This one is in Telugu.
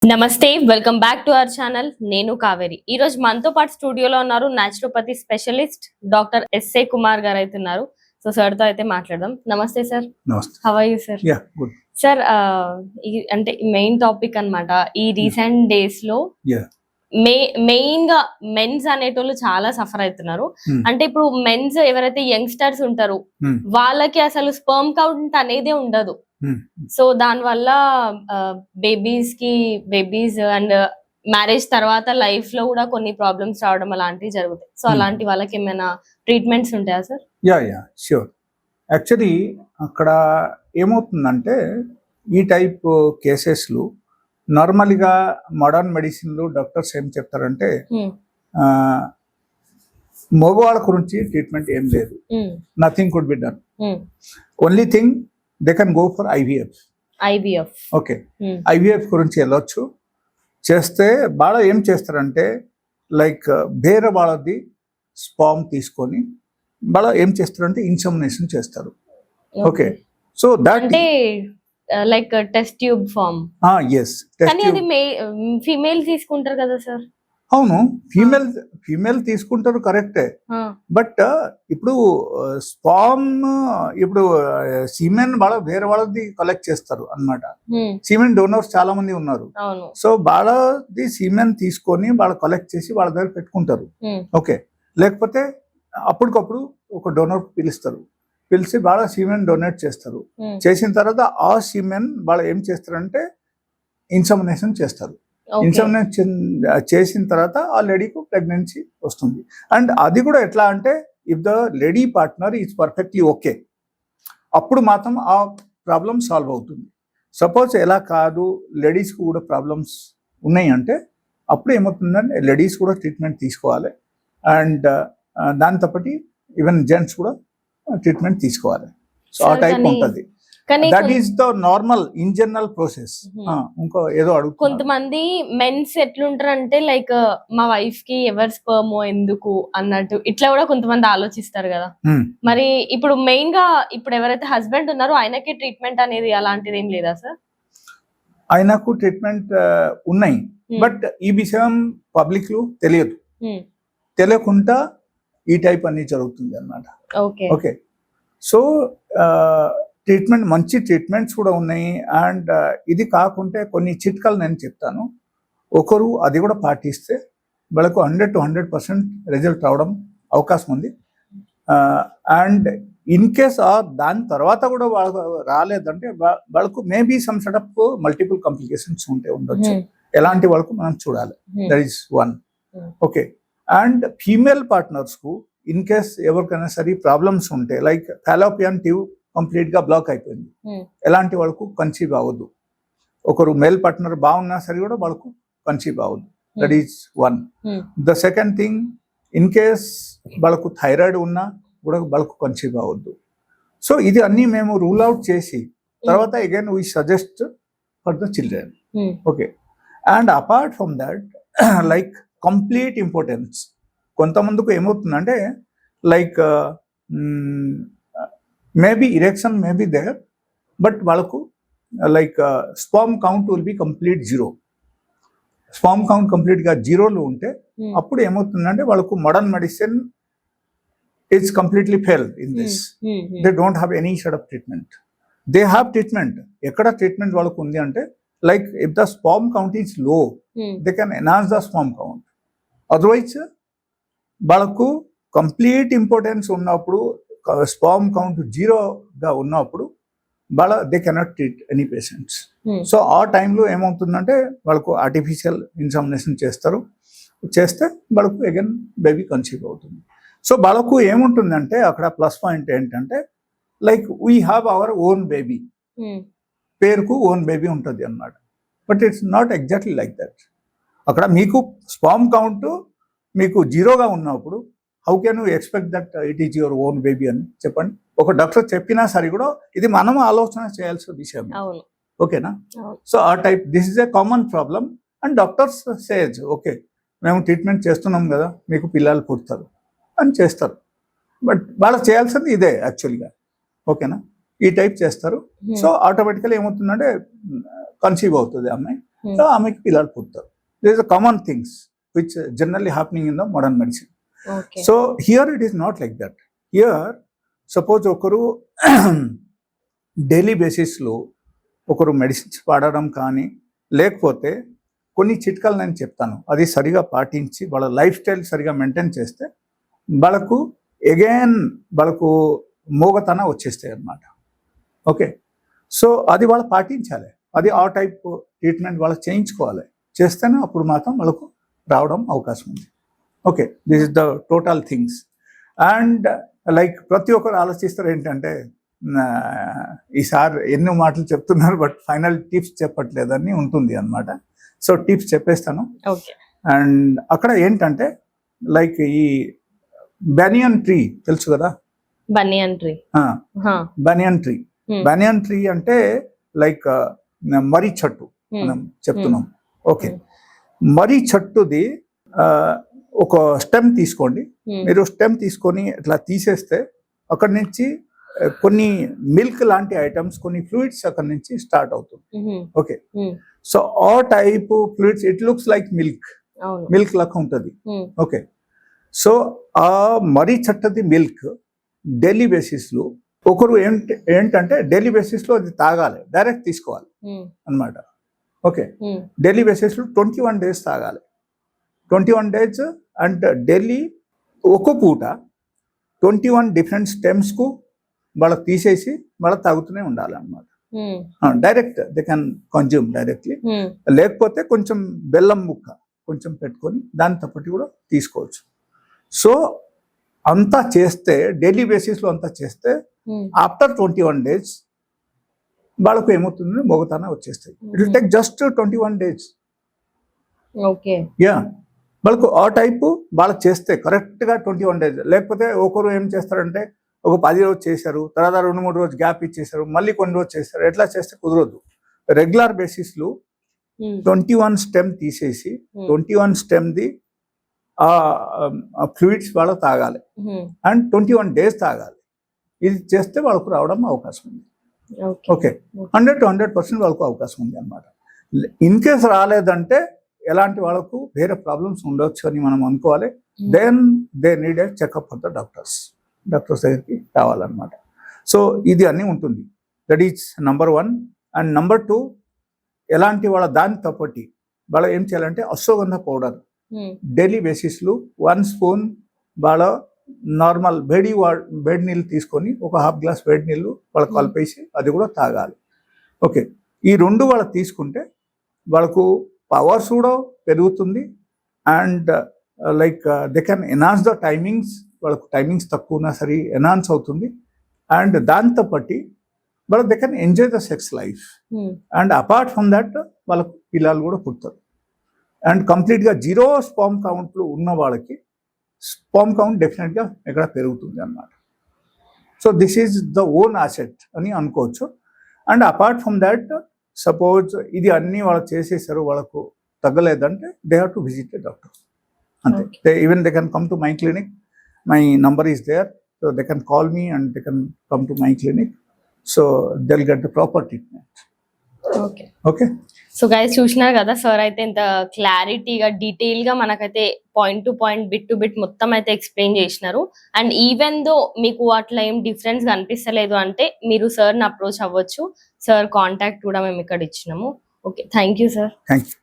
నమస్తే, welcome back to our channel. నేను కావేరి. ఈ రోజు మనతో పాటు స్టూడియోలో ఉన్నారు naturopathy specialist doctor S A Kumar garu అయితే ఉన్నారు. సో సార్ తో అయితే మాట్లాడదాం. నమస్తే sir. How are you sir? Sir అంటే మెయిన్ టాపిక్ అన్నమాట. ఈ రీసెంట్ డేస్ లో మెయిన్ గా మెన్స్ అనేటోళ్ళు చాలా సఫర్ అవుతున్నారు. అంటే ఇప్పుడు మెన్స్ ఎవరైతే యంగ్స్టర్స్ ఉంటారో వాళ్ళకి అసలు స్పర్మ్ కౌంట్ అనేదే ఉండదు. సో దాని వల్ల బేబీస్ అండ్ మ్యారేజ్ తర్వాత లైఫ్ లో కూడా కొన్ని ప్రాబ్లమ్స్ రావడం అలాంటివి జరుగుతాయి. సో అలాంటి వాళ్ళకి ఏమైనా ట్రీట్మెంట్స్ ఉంటాయా సార్? Yeah sure. యాక్చువల్లీ అక్కడ ఏమవుతుందంటే ఈ టైప్ కేసెస్లు నార్మల్గా మోడర్న్ మెడిసిన్లు డాక్టర్స్ ఏం చెప్తారంటే మగవాళ్ళ గురించి ట్రీట్మెంట్ ఏం లేదు, nothing could be done. Only thing they can go for IVF. Okay, IVF గురించి వెళ్ళొచ్చు. చేస్తే బాగా ఏం చేస్తారంటే లైక్ వేరే వాళ్ళది స్పామ్ తీసుకొని బాగా ఏం చేస్తారంటే ఇన్సెమినేషన్ చేస్తారు. Okay, so that like test tube form. yes, కానీ అది ఫీమేల్ తీసుకుంటారు కదా సార్? అవును, ఫీమేల్ తీసుకుంటారు, కరెక్టే. బట్ ఇప్పుడు స్పామ్ ఇప్పుడు సీమెన్ వాళ్ళ వేరే వాళ్ళది కలెక్ట్ చేస్తారు అన్నమాట. సీమెన్ డోనర్స్ చాలా మంది ఉన్నారు. సో వాళ్ళది సీమెన్ తీసుకొని వాళ్ళు కలెక్ట్ చేసి వాళ్ళ దగ్గర పెట్టుకుంటారు. ఓకే, లేకపోతే అప్పటికప్పుడు ఒక డోనర్ పిలిచి వాళ్ళ సీమెన్ డొనేట్ చేస్తారు. చేసిన తర్వాత ఆ సీమెన్ వాళ్ళు ఏం చేస్తారంటే ఇన్సెమినేషన్ చేస్తారు. ఇన్సెమినేషన్ చేసిన తర్వాత ఆ లేడీకి ప్రెగ్నెన్సీ వస్తుంది. అండ్ అది కూడా ఎట్లా అంటే if the lady partner is perfectly okay, అప్పుడు మాత్రం ఆ ప్రాబ్లం సాల్వ్ అవుతుంది. సపోజ్ ఎలా కాదు, లేడీస్కి కూడా ప్రాబ్లమ్స్ ఉన్నాయి అంటే అప్పుడు ఏమవుతుందంటే లేడీస్ కూడా ట్రీట్మెంట్ తీసుకోవాలి. అండ్ దాంతోపాటు ఈవెన్ జెంట్స్ కూడా ట్రీట్మెంట్ తీసుకోవాలి. సో ఆ టైప్ ఉంటుంది. That is the normal in general process. ఇంకో ఏదో అడుగు, కొంతమంది మెన్స్ ఎట్లుంటారు అంటే లైక్ మా వైఫ్ కి ఎవరి స్పర్మ్ ఎందుకు అన్నట్టు ఇట్లా కూడా కొంతమంది ఆలోచిస్తారు కదా. మరి ఇప్పుడు మెయిన్ గా ఇప్పుడు ఎవరైతే హస్బెండ్ ఉన్నారో ఆయనకి ట్రీట్మెంట్ అనేది అలాంటిది ఏం లేదా సార్? ఆయనకు ట్రీట్మెంట్ ఉన్నాయి, బట్ ఈ విషయం పబ్లిక్ లో తెలియదు. తెలియకుండా ఈ టైప్ అన్ని జరుగుతుంది అన్నమాట. ఓకే, సో ట్రీట్మెంట్ మంచి ట్రీట్మెంట్స్ కూడా ఉన్నాయి. అండ్ ఇది కాకుంటే కొన్ని చిట్కాలు నేను చెప్తాను. ఒకరు అది కూడా పాటిస్తే వాళ్ళకు 100 to 100% రిజల్ట్ రావడం అవకాశం ఉంది. అండ్ ఇన్ కేస్ దాని తర్వాత కూడా వాళ్ళకు రాలేదంటే వాళ్ళకు maybe some set of multiple complications ఉండొచ్చు. ఎలాంటి వాళ్ళకు మనం చూడాలి. That is one. Okay, and female పార్ట్నర్స్కు ఇన్ కేస్ ఎవరికైనా సరే ప్రాబ్లమ్స్ ఉంటే లైక్ ఫాలోపియన్ ట్యూబ్ కంప్లీట్ గా బ్లాక్ అయిపోయింది, ఎలాంటి వాళ్ళకు కన్సీవ్ అవ్వద్దు. ఒకరు మేల్ పార్ట్నర్ బాగున్నా సరే కూడా వాళ్ళకు కన్సీవ్ అవ్వద్దు. That is one. The second thing, in case వాళ్ళకు థైరాయిడ్ ఉన్నా కూడా వాళ్ళకు కన్సీవ్ అవ్వద్దు. సో ఇది అన్ని మేము రూల్ అవుట్ చేసి తర్వాత again we suggest for the children. Okay, and apart from that like complete importance. కొంతమందికి ఏమవుతుందంటే like maybe erection maybe there, but వాళ్ళకు like spam count will be complete zero. Spam count కంప్లీట్గా జీరోలో ఉంటే అప్పుడు ఏమవుతుందంటే వాళ్ళకు modern medicine is completely failed in this. They don't have any side of treatment. They have treatment. ఎక్కడ ట్రీట్మెంట్ వాళ్ళకు ఉంది అంటే like if the spam count is low, they can enhance the spam count. Otherwise వాళ్ళకు కంప్లీట్ ఇంపార్టెన్స్ ఉన్నప్పుడు, స్పామ్ కౌంట్ జీరోగా ఉన్నప్పుడు వాళ్ళ they cannot treat any patients. So ఆ టైంలో ఏమవుతుందంటే వాళ్ళకు ఆర్టిఫిషియల్ ఇన్సెమినేషన్ చేస్తే వాళ్ళకు అగైన్ బేబీ కన్సీవ్ అవుతుంది. సో వాళ్ళకు ఏముంటుందంటే అక్కడ ప్లస్ పాయింట్ ఏంటంటే like we have our own baby, పేరుకు ఓన్ బేబీ ఉంటుంది అన్నమాట. But it's not exactly like that. అక్కడ మీకు స్పామ్ కౌంట్ మీకు జీరోగా ఉన్నప్పుడు how can you expect that it is your own baby అని చెప్పండి. ఒక డాక్టర్ చెప్పినా సరే కూడా ఇది మనం ఆలోచన చేయాల్సిన విషయం. ఓకేనా? సో ఆ type this is a common problem. And doctors says okay మేము ట్రీట్మెంట్ చేస్తున్నాం కదా, మీకు పిల్లలు పుడతారు అని చేస్తారు. బట్ వాళ్ళు చేయాల్సింది ఇదే యాక్చువల్గా. ఓకేనా? ఈ టైప్ చేస్తారు. సో ఆటోమేటికల్ ఏమవుతుందంటే కన్సీవ్ అవుతుంది అమ్మాయి. సో ఆమెకి పిల్లలు పుడతారు. This is common things which generally happening in the modern medicine. So here it is not like that. Here suppose ఒకరు డైలీ బేసిస్లో ఒకరు మెడిసిన్స్ వాడడం కానీ, లేకపోతే కొన్ని చిట్కాలు నేను చెప్తాను, అది సరిగా పాటించి వాళ్ళ లైఫ్ స్టైల్ సరిగా మెయింటైన్ చేస్తే వాళ్ళకు అగైన్ వాళ్ళకు మోగతన వచ్చేస్తాయి అన్నమాట. ఓకే, సో అది వాళ్ళు పాటించాలి. అది ఆ టైప్ ట్రీట్మెంట్ వాళ్ళకి చేయించుకోవాలి. చేస్తేనే అప్పుడు మాత్రం వాళ్ళకు రావడం అవకాశం ఉంది. Okay, this is the total things. And like ప్రతి ఒక్కరు ఆలోచిస్తారు ఏంటంటే ఈసారి ఎన్నో మాటలు చెప్తున్నారు బట్ ఫైనల్ టిప్స్ చెప్పట్లేదని ఉంటుంది అన్నమాట. సో టిప్స్ చెప్పేస్తాను. అండ్ అక్కడ ఏంటంటే లైక్ ఈ బనియన్ ట్రీ తెలుసు కదా, బనియన్ ట్రీ. బనియన్ ట్రీ అంటే లైక్ మర్రి చెట్టు మనం చెప్తున్నాం. ఓకే, మర్రి చెట్టుది ఒక స్టెమ్ తీసుకోండి. మీరు స్టెమ్ తీసుకొని ఇట్లా తీసేస్తే అక్కడి నుంచి కొన్ని మిల్క్ లాంటి ఐటమ్స్, కొన్ని ఫ్లూయిడ్స్ అక్కడి నుంచి స్టార్ట్ అవుతుంది. ఓకే, సో ఆ type fluids it looks like milk లాగా ఉంటుంది. ఓకే, సో ఆ మర్రి చెట్టుది మిల్క్ డైలీ బేసిస్లో ఒకరు ఏంటంటే డైలీ బేసిస్లో అది తాగాలి, డైరెక్ట్ తీసుకోవాలి అన్నమాట. ఓకే, డైలీ బేసిస్లో 21 days తాగాలి. 21 days అండ్ డైలీ ఒక పూట 21 డిఫరెంట్ స్టెమ్స్కు వాళ్ళకి తీసేసి వాళ్ళకి తాగుతూనే ఉండాలి అన్నమాట. Direct they can consume directly, లేకపోతే కొంచెం బెల్లం ముక్క కొంచెం పెట్టుకొని దాంతో పాటు కూడా తీసుకోవచ్చు. సో అంతా చేస్తే డైలీ బేసిస్లో అంతా చేస్తే ఆఫ్టర్ 21 days వాళ్ళకు ఏమవుతుంది, మొగతన వచ్చేస్తాయి. It will take just 21 days. Okay, yeah, వాళ్ళకు ఆ టైపు వాళ్ళకి చేస్తే కరెక్ట్గా 21 days. లేకపోతే ఒకరు ఏం చేస్తారంటే ఒక 10 రోజు చేశారు, తర్వాత 2-3 రోజు గ్యాప్ ఇచ్చేసారు, మళ్ళీ కొన్ని రోజు చేస్తారు. ఎట్లా చేస్తే కుదరదు. రెగ్యులర్ బేసిస్లో 21 స్టెమ్ తీసేసి 21 స్టెమ్ది ఫ్లూయిడ్స్ వాళ్ళకు తాగాలి అండ్ 21 days తాగాలి. ఇది చేస్తే వాళ్ళకు రావడం అవకాశం ఉంది. ఓకే, 100% వాళ్ళకు అవకాశం ఉంది అన్నమాట. ఇన్ కేస్ రాలేదంటే ఎలాంటి వాళ్ళకు వేరే ప్రాబ్లమ్స్ ఉండొచ్చు అని మనం అనుకోవాలి. Then they need a checkup for the doctors దగ్గరికి రావాలన్నమాట. సో ఇది అన్నీ ఉంటుంది. That is number 1. And number 2, ఎలాంటి వాళ్ళ దానితో పాటు వాళ్ళ ఏం చేయాలంటే అశ్వగంధ పౌడర్ డైలీ బేసిస్లో 1 spoon వాళ్ళ నార్మల్ వేడి నీళ్ళు తీసుకొని ఒక ½ glass వేడి నీళ్ళు వాళ్ళకి కలిపేసి అది కూడా తాగాలి. ఓకే, ఈ 2 వాళ్ళకి తీసుకుంటే వాళ్ళకు పవర్స్ కూడా పెరుగుతుంది. And like they can enhance the timings. వాళ్ళకు టైమింగ్స్ తక్కువ ఉన్నా సరే ఎన్హాన్స్ అవుతుంది. అండ్ దాంతో పాటు వాళ్ళకి they can enjoy the sex life. And apart from that వాళ్ళకు పిల్లలు కూడా పుడతారు. అండ్ కంప్లీట్గా 0 sperm కౌంట్లు ఉన్న వాళ్ళకి స్పర్మ్ కౌంట్ డెఫినెట్గా ఇక్కడ పెరుగుతుంది అన్నమాట. So this is the own asset అని అనుకోవచ్చు. And apart from that suppose ఇది అన్నీ వాళ్ళు చేసేసారు, వాళ్ళకు తగ్గలేదంటే they have to visit a doctor అంతే. Even they can come to my clinic. My number is there, so they can call me and they can come to my clinic. So they will get the proper treatment. Okay, so guys చూసినారు కదా, సార్ అయితే ఇంత క్లారిటీగా డీటెయిల్ గా మనకైతే point to point, bit to bit మొత్తం అయితే ఎక్స్ప్లెయిన్ చేసినారు. అండ్ ఈవెన్ దో మీకు అట్లా ఏం డిఫరెన్స్ కనిపిస్తలేదు అంటే మీరు సార్ని అప్రోచ్ అవ్వచ్చు. సార్ కాంటాక్ట్ కూడా మేము ఇక్కడ ఇచ్చినాము. Okay, thank you sir. Thank you.